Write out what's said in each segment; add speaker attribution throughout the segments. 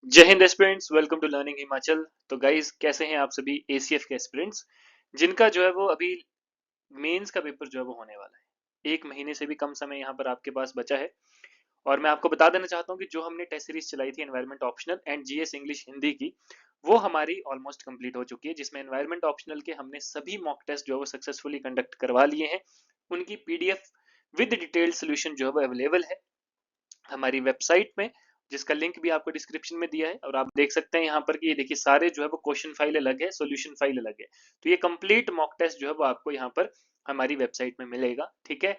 Speaker 1: जय हिंद aspirants, welcome to learning Himachal. तो गाइस, कैसे हैं आप सभी एसीएफ के एस्पिरेंट्स जिनका जो है वो अभी मेंस का पेपर जो है वो होने वाला है। एक महीने से भी कम समय यहाँ पर आपके पास बचा है। और मैं आपको बता देना चाहता हूँ कि जो हमने टेस्ट सीरीज चलाई थी environment optional and GS English Hindi की, वो हमारी ऑलमोस्ट कंप्लीट हो चुकी है, जिसमें एनवायरमेंट ऑप्शनल के हमने सभी मॉक टेस्ट जो है वो सक्सेसफुली कंडक्ट करवा लिए हैं। उनकी पीडीएफ विद डिटेल्ड सोल्यूशन जो है वो अवेलेबल है हमारी वेबसाइट में, जिसका लिंक भी आपको डिस्क्रिप्शन में दिया है। और आप देख सकते हैं यहाँ पर कि ये देखिए, सारे जो है वो क्वेश्चन फाइल अलग है, सॉल्यूशन फाइल अलग है। तो ये कंप्लीट मॉक टेस्ट जो है वो आपको यहाँ पर हमारी वेबसाइट में मिलेगा, ठीक है।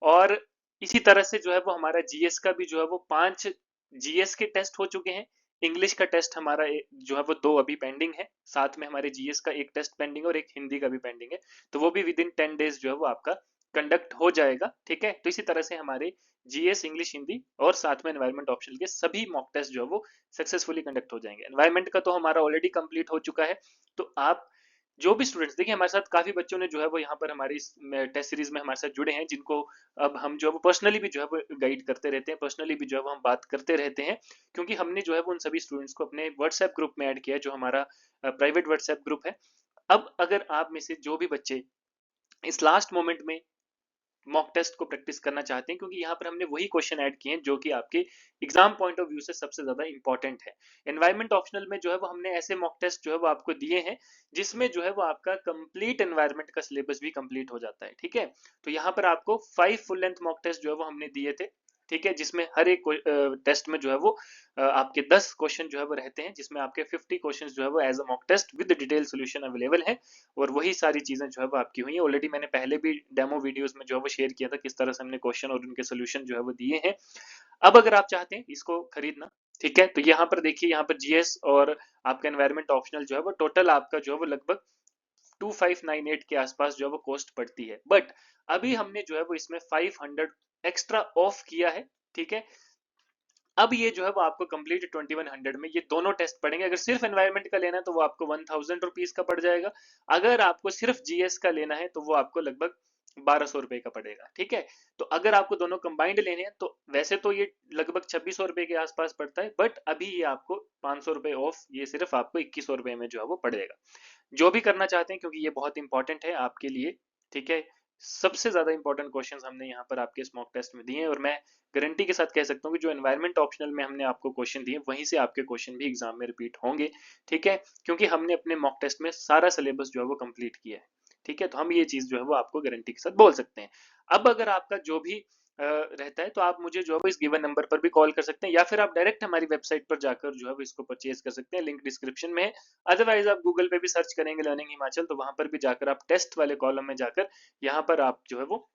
Speaker 1: और इसी तरह से जो है वो हमारा जीएस का भी जो है वो 5 जीएस के टेस्ट हो चुके हैं। इंग्लिश का टेस्ट हमारा जो है वो 2 अभी पेंडिंग है। साथ में हमारे जीएस का एक टेस्ट पेंडिंग है और एक हिंदी का भी पेंडिंग है। तो वो भी विद इन 10 डेज जो है वो आपका कंडक्ट हो जाएगा, ठीक है। तो इसी तरह से हमारे जीएस इंग्लिश हिंदी और साथ में एनवायरमेंट ऑप्शनल के सभी मॉक टेस्ट जो है वो सक्सेसफुली कंडक्ट हो जाएंगे। एनवायरमेंट का तो हमारा ऑलरेडी कंप्लीट हो चुका है। तो आप जो भी स्टूडेंट्स, देखिए हमारे साथ काफी बच्चों ने जो है वो यहाँ पर हमारी टेस्ट सीरीज में हमारे साथ जुड़े हैं, जिनको अब हम जो है वो पर्सनली भी जो है वो गाइड करते रहते हैं, पर्सनली भी जो है वो हम बात करते रहते हैं। क्योंकि हमने जो है वो उन सभी स्टूडेंट्स को अपने व्हाट्सएप ग्रुप में ऐड किया है, जो हमारा प्राइवेट व्हाट्सएप ग्रुप है। अब अगर आप में से जो भी बच्चे इस लास्ट मोमेंट में मॉक टेस्ट को प्रैक्टिस करना चाहते हैं, क्योंकि यहाँ पर हमने वही क्वेश्चन ऐड किए हैं जो कि आपके एग्जाम पॉइंट ऑफ व्यू से सबसे ज्यादा इंपॉर्टेंट है। एनवायरमेंट ऑप्शनल में जो है वो हमने ऐसे मॉक टेस्ट जो है वो आपको दिए हैं, जिसमें जो है वो आपका कंप्लीट एनवायरमेंट का सिलेबस भी कंप्लीट हो जाता है, ठीक है। तो यहाँ पर आपको 5 फुल लेंथ मॉक टेस्ट जो है वो हमने दिए थे, ठीक है, जिसमें हर एक टेस्ट में जो है वो आपके 10 क्वेश्चन जो है वो रहते हैं, जिसमें आपके 50 क्वेश्चन जो है वो as a mock test with detail solution available है। और वही सारी चीजें जो है वो आपकी हुई है ऑलरेडी। मैंने पहले भी डेमो वीडियोस में जो है वो शेयर किया था, किस तरह से हमने क्वेश्चन और उनके सोल्यूशन जो है वो दिए हैं। अब अगर आप चाहते हैं इसको खरीदना, ठीक है, तो यहाँ पर देखिए, यहाँ पर जीएस और आपका एनवायरमेंट ऑप्शनल जो है वो टोटल आपका जो है वो लगभग 2598 के आसपास जो है वो कॉस्ट पड़ती है। बट अभी हमने जो है वो इसमें 500 एक्स्ट्रा ऑफ किया है, ठीक है। अब ये जो है वो आपको कंप्लीट 2100 में ये दोनों टेस्ट पड़ेंगे। अगर सिर्फ एनवायरमेंट का लेना है तो वो आपको 1000 रुपीज का पड़ जाएगा। अगर आपको सिर्फ जीएस का लेना है तो वो आपको लगभग 1200 रुपए का पड़ेगा, ठीक है। तो अगर आपको दोनों कंबाइंड लेने हैं तो वैसे तो ये लगभग 2600 रुपए के आसपास पड़ता है, बट अभी ये आपको 500 रुपए ऑफ, ये सिर्फ आपको 2100 रुपए में जो है वो पड़ेगा। जो भी करना चाहते हैं, क्योंकि ये बहुत इंपॉर्टेंट है आपके लिए, ठीक है। सबसे ज्यादा इंपॉर्टेंट क्वेश्चंस हमने यहाँ पर आपके स्मॉक टेस्ट में दिए हैं, और मैं गारंटी के साथ कह सकता हूँ कि जो एनवायरमेंट ऑप्शनल में हमने आपको क्वेश्चन दिए वहीं से आपके क्वेश्चन भी एग्जाम में रिपीट होंगे, ठीक है। क्योंकि हमने अपने मॉक टेस्ट में सारा सिलेबस जो है वो कंप्लीट किया है, ठीक है। तो हम ये चीज जो है वो आपको गारंटी के साथ बोल सकते हैं। अब अगर आपका जो भी रहता है तो आप मुझे जो है इस गिवन नंबर पर भी कॉल कर सकते हैं, या फिर आप डायरेक्ट हमारी वेबसाइट पर जाकर जो है इसको परचेज कर सकते हैं, लिंक डिस्क्रिप्शन में है। अदरवाइज आप गूगल पे भी सर्च करेंगे लर्निंग हिमाचल, तो वहां पर भी जाकर आप टेस्ट वाले कॉलम में जाकर यहाँ पर आप जो है वो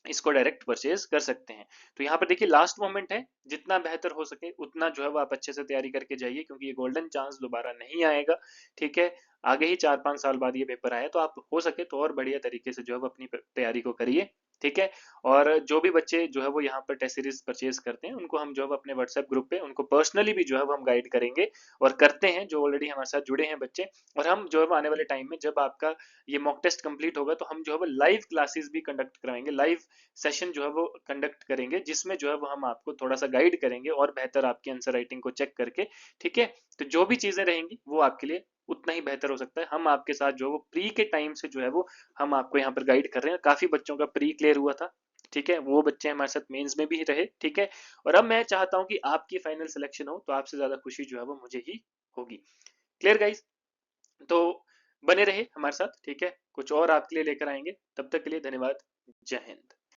Speaker 1: इसको डायरेक्ट परचेज कर सकते हैं। तो यहाँ पर देखिए, लास्ट मोमेंट है, जितना बेहतर हो सके उतना जो है वो आप अच्छे से तैयारी करके जाइए, क्योंकि ये गोल्डन चांस दोबारा नहीं आएगा, ठीक है। आगे ही 4-5 साल बाद ये पेपर आया, तो आप हो सके तो और बढ़िया तरीके से जो है वो अपनी तैयारी को करिए, ठीक है। और जो भी बच्चे जो है वो यहाँ पर टेस्ट सीरीज परचेज करते हैं, उनको हम जो है अपने व्हाट्सएप ग्रुप पे उनको पर्सनली भी जो है वो हम गाइड करेंगे, और करते हैं, जो ऑलरेडी हमारे साथ जुड़े हैं बच्चे। और हम जो है आने वाले टाइम में जब आपका ये मॉक टेस्ट कंप्लीट होगा, तो हम जो है वो लाइव क्लासेस भी कंडक्ट कराएंगे, लाइव सेशन जो है वो कंडक्ट करेंगे, जिसमें जो है वो हम आपको थोड़ा सा गाइड करेंगे और बेहतर आपकी आंसर राइटिंग को चेक करके, ठीक है। तो जो भी चीजें रहेंगी वो आपके लिए उतना ही बेहतर हो सकता है। हम आपके साथ जो है वो प्री के टाइम से जो है वो हम आपको यहाँ पर गाइड कर रहे हैं। काफी बच्चों का प्री क्लियर हुआ था, ठीक है, वो बच्चे हमारे साथ मेंस में भी रहे, ठीक है। और अब मैं चाहता हूँ कि आपकी फाइनल सिलेक्शन हो, तो आपसे ज्यादा खुशी जो है वो मुझे ही होगी। Clear guys? तो बने रहे हमारे साथ, ठीक है, कुछ और आपके लिए लेकर आएंगे। तब तक के लिए धन्यवाद। जय हिंद।